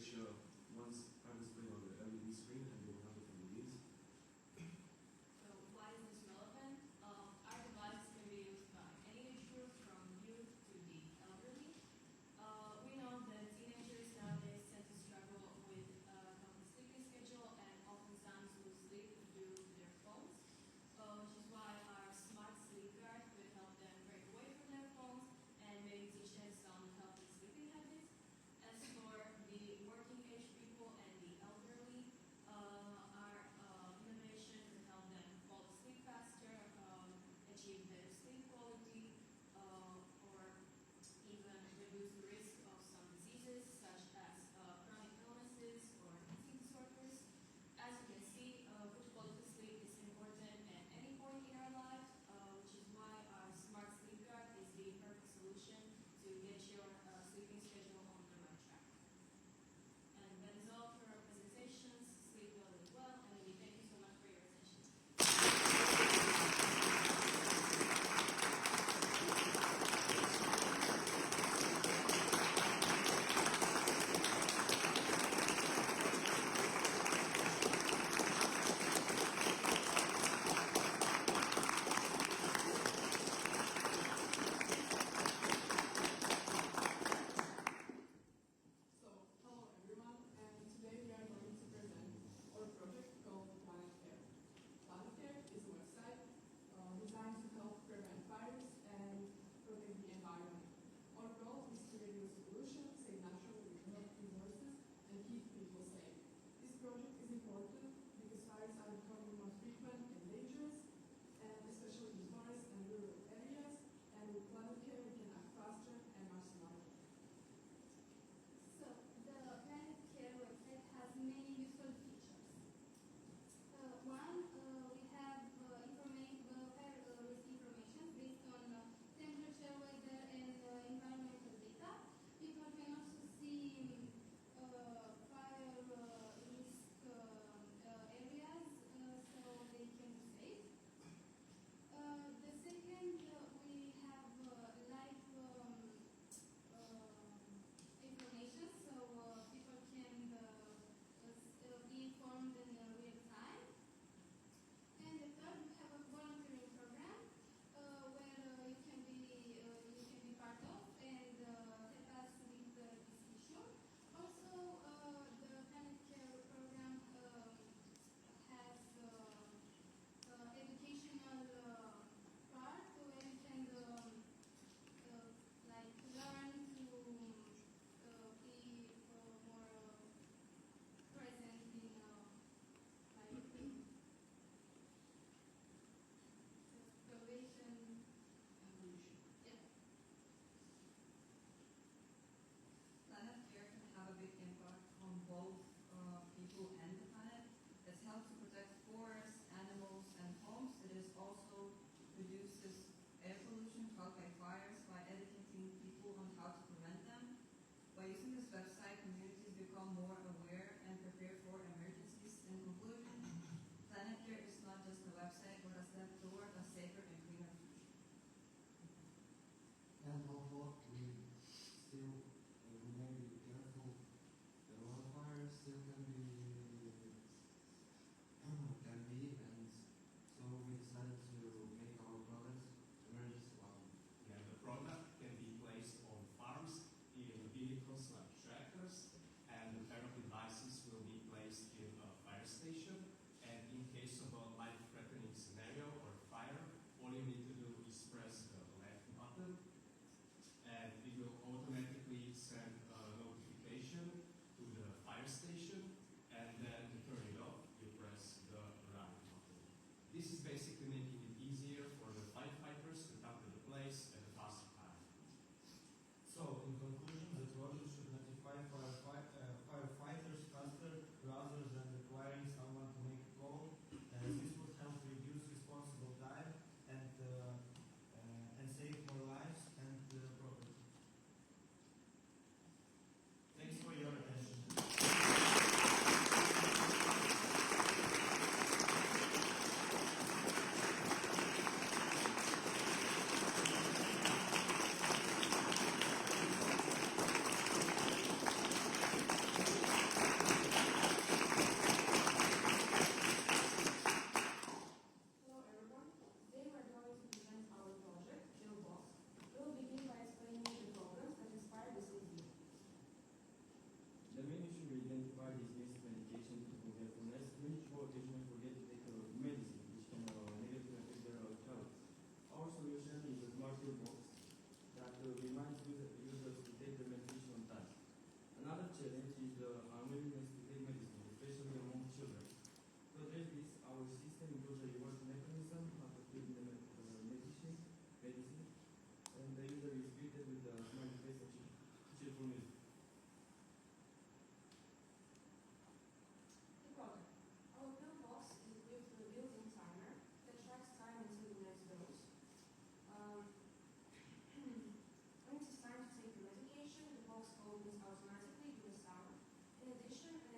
switch one's private screen on the LED screen and they will have different LEDs. So why is this relevant? Our devices can be used by any age group from youth to the elderly. We know that teenagers nowadays tend to struggle with a healthy sleeping schedule and oftentimes lose sleep due to their phones, which is why our smart sleep guard could help them break away from their phones and maybe teach them some healthy sleeping habits. As for the working age people and the elderly, our innovation could help them fall asleep faster, achieve better sleep quality, or even reduce the risk of some diseases such as chronic illnesses or eating disorders. As you can see, good quality sleep is important at any point in our lives, which is why our smart sleep guard is the perfect solution to get your sleeping schedule on the right track. And that is all for our presentations. Sleep well and well, and we thank you so much for your attention. So, hello everyone, and today we are going to present our project called Planet Care. Planet Care is a website designed to help prevent fires and protect the environment. Our goal is to reduce pollution, save natural resources, and keep people safe. This project is important because fires are becoming more frequent and dangerous, and especially in forests and rural areas, and with Planet Care we can act faster and much smarter. So, the Planet Care website has many useful features. One, we have fire risk information based on temperature, weather, and environmental data. People can also see fire risk areas so they can be safe. The second, we have live information, so people can be informed in real time. And the third, we have a volunteering program where you can be part of and help us with this issue. Also, the Planet Care program has educational part where you can like learn to be more present in like salvation. Yeah. Planet Care can have a big impact on both people and the planet. It helps to protect forests, animals, and homes. It is also reduces air pollution caused by fires by educating people on how to prevent them. By using this website, communities become more aware and prepared for emergencies. In conclusion, Planet Care is not just a website, but a step toward a safer and cleaner future. And although we still remain be careful, the wildfire still can be, and so we decided to make our products emergency one. Yeah, the unwillingness to take medicine, especially among children. To address this, our system includes a reward mechanism after taking the medicine, and the user is greeted with a smiley face and cheerful music. The product. Our pill box is equipped with a built-in timer that tracks time until the next dose. When it is time to take the medication, the box opens automatically with a sound. In addition, an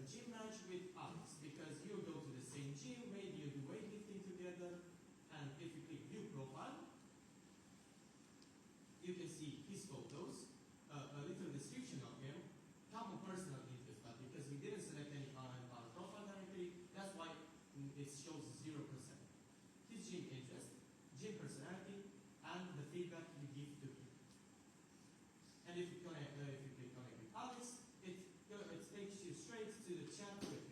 gym match with Alex because you go to the same gym, maybe you do weightlifting together, and if you click view profile, you can see his photos, a little description of him, common personal interest, but because we didn't select any on our profile directly, that's why it shows 0%. His gym interest, gym personality, and the feedback you give to him. And if you click connect with Alex, it takes you straight to the chat with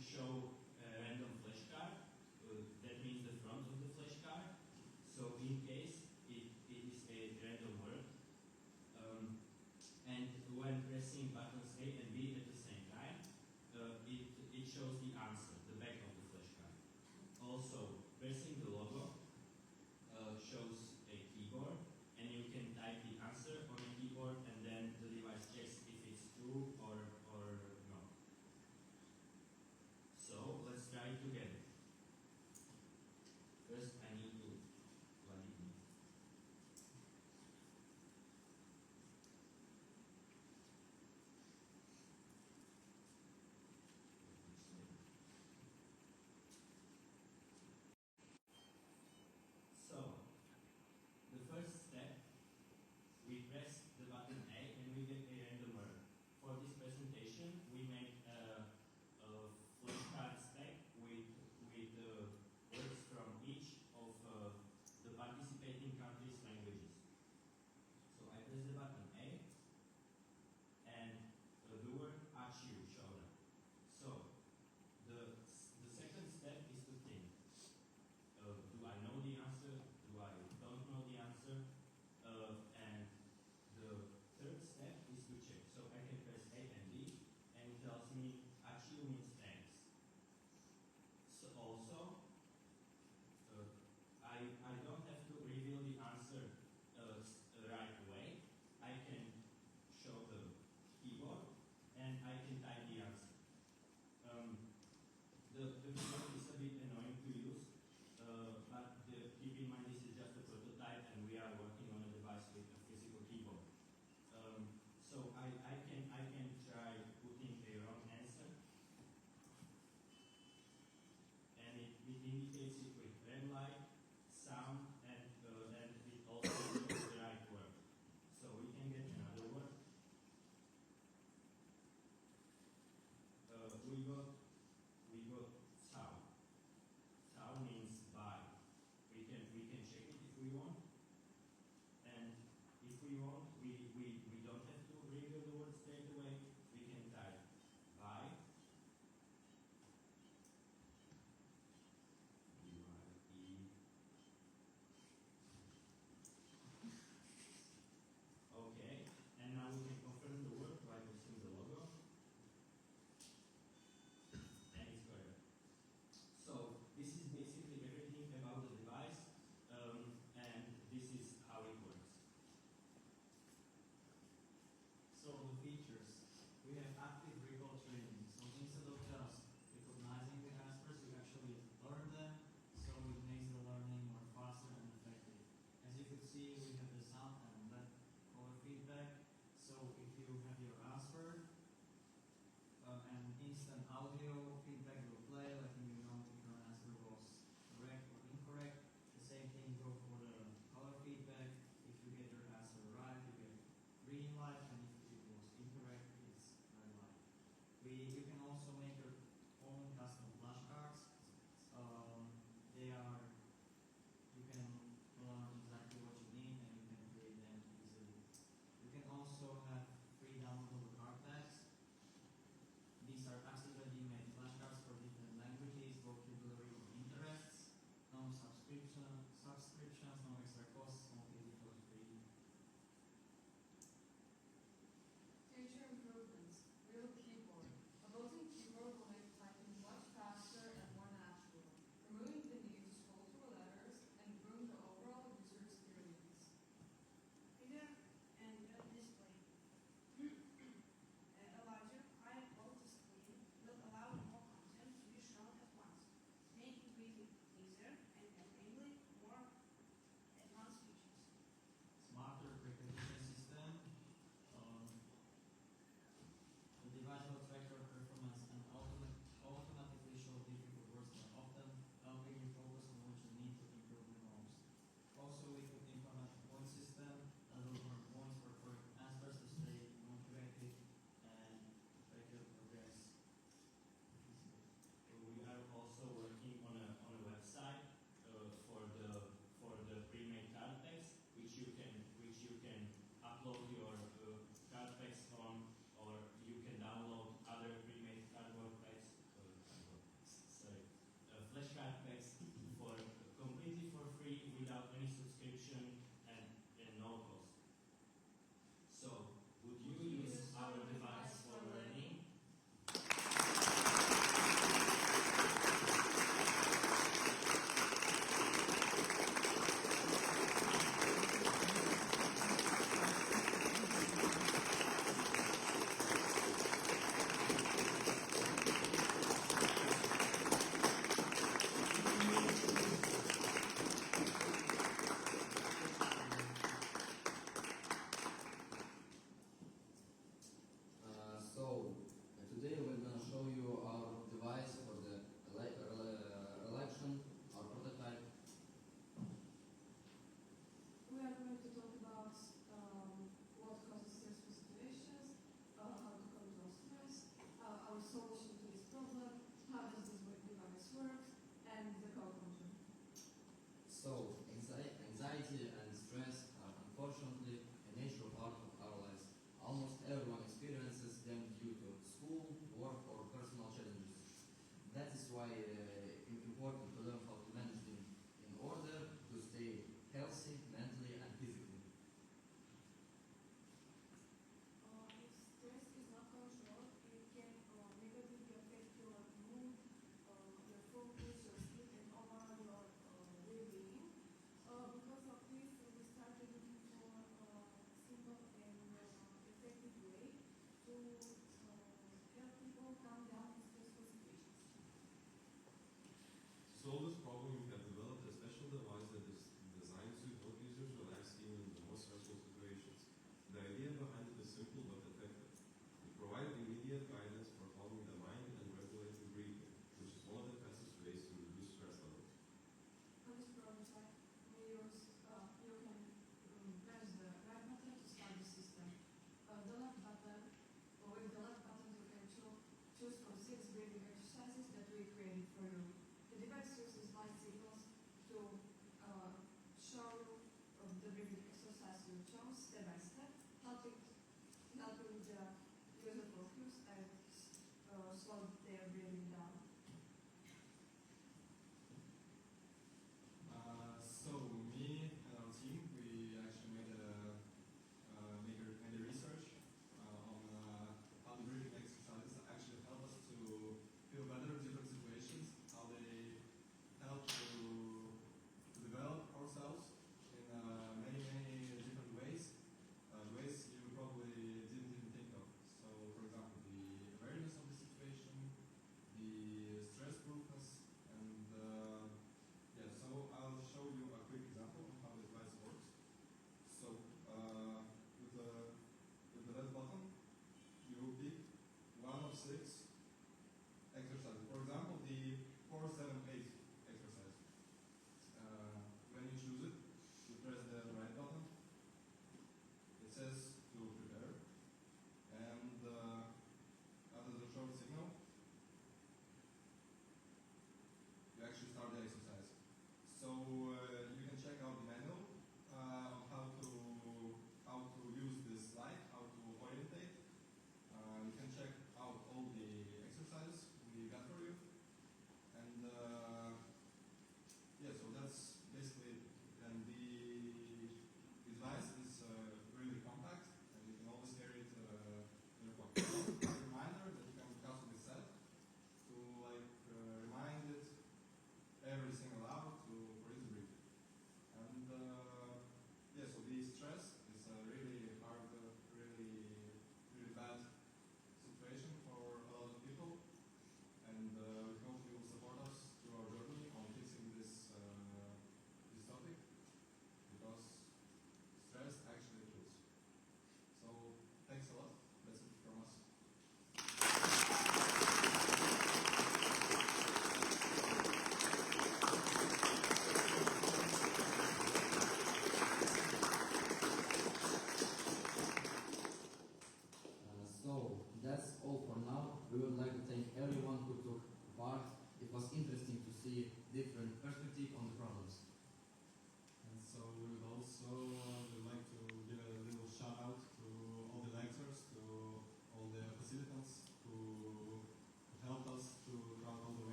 show a random flashcard. That means the front of the flashcard. So in case it is a random word, and when pressing buttons A and B at the same time, it shows the answer, the back of the flashcard. Also, pressing the logo shows a keyboard, and you can type the answer on a keyboard, and then the device checks if it's true or not. So let's try it together. First, I need to plug it in. So, the first step, we press the button A and we get a random word. For this presentation, we made a flashcard stack with words from each of the participating countries' languages. So I press the button A, and the word achiu showed up. So the second step is to think. Do I know the answer? Do I don't know the answer? And the third step is to check. So I can press A and B, and it tells me achiu means thanks. So also, I don't have to reveal the answer right away. I can show the keyboard, and I can type the answer. The keyboard is a bit annoying to use, but keep in mind this is just a prototype, and we are working on a device with a physical keyboard. So I can try putting a wrong answer, and it indicates it with red light, sound, and it also shows the right word. So we can get another word. We got South.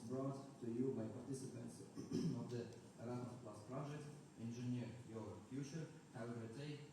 brought to you by participants of the Erasmus Plus project, Engineer Your Future. Have a great day.